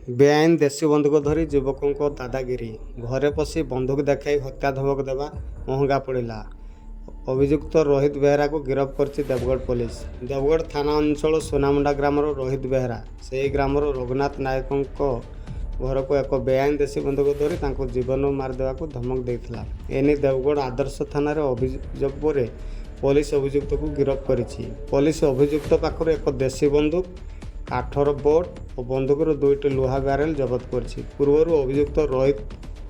बेआईन देशी बंधुक धरी युवकों को दादागिरी घरे पशि बंधुक देखाई हत्या धमक देवा महंगा पड़ा। अभियुक्त रोहित बेहरा को गिरफ्त कर देवगढ़ पुलिस। देवगढ़ थाना अंचल सोनामुंडा ग्रामर रोहित बेहरा से ग्रामर रघुनाथ नायकों घर को एक बेआईन देशी बंधुक धरी जीवन मारिदेवा को धमक देता। एने देवगढ़ आदर्श थाना अभियोग पर पुलिस अभियुक्त को गिरफ्त करिछि। पुलिस अभियुक्त पाखर एक देशी बंधुक, काठर बोट और बंधुकर 2टी लुहा ब्यारेल जबत कर। पूर्व अभियुक्त रोहित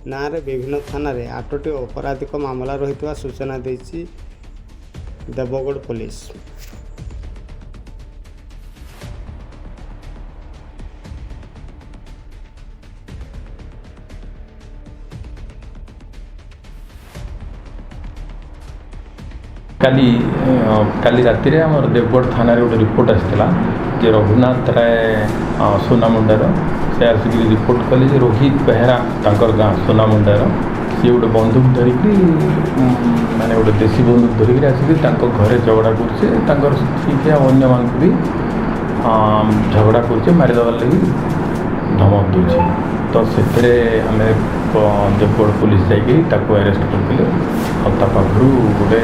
ना विभिन्न थाना 8टी अपराधिक मामला रही सूचना देछि देवगढ़ पुलिस। काली काली राति रे हमर देवगढ़ थाना रे गोटे रिपोर्ट आसला जे रघुनाथ राय सोनामुंडार से आसिक रिपोर्ट कले जे रोहित बेहरा तांकर गाँ सोनामुंडार सी गोटे बंदूक धरिकी माने गोटे देशी बंदूक धरिकी आसिक घरे झगड़ा करछे। तांकर स्त्री के अन्य मान भी झगड़ा करछे, मारिदेवार लगी धमक दूचे। तो से आम देवगढ़ पुलिस जाकि अरेस्ट करते और पाखु गोटे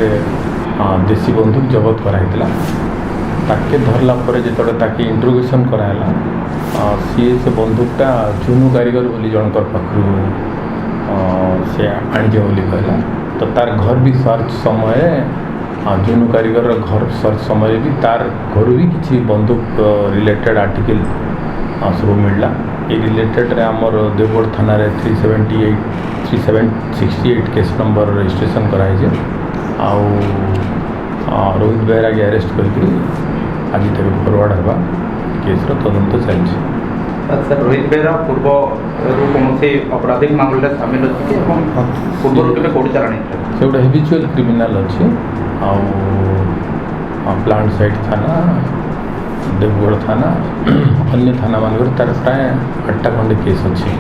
देशी बंदूक जबत कराइला। ताके धरला पर जो ताकि इंट्रोगेशन कराला सी से बंदूकटा चुनू कारीगर बोली जनकर पाखु से आनिजे बोली कहला। तो तार घर भी सर्च समय जुनू कारीगर घर सर्च समय भी तार घर भी किसी बंदूक रिलेटेड आर्टिकल सब मिलला। ये रिलेटेड रे आमर देवगढ़ थाना रे 3768 केस नंबर रजिस्ट्रेशन कराई रोहित बेहरा के अरेस्ट करके आज तक फरवर्ड हवा केस तदंत चलती। सर रोहित बेहरा पूर्व कौन से आपराधिक मामले सामिल अच्छी पूर्व के कोर्ट चलानी से गोटे हेबिचुअल क्रिमिनाल अच्छे प्लांट साइट थाना देवगढ़ थाना अन्य थाना मान प्राय 8टा खंडे केस अच्छे।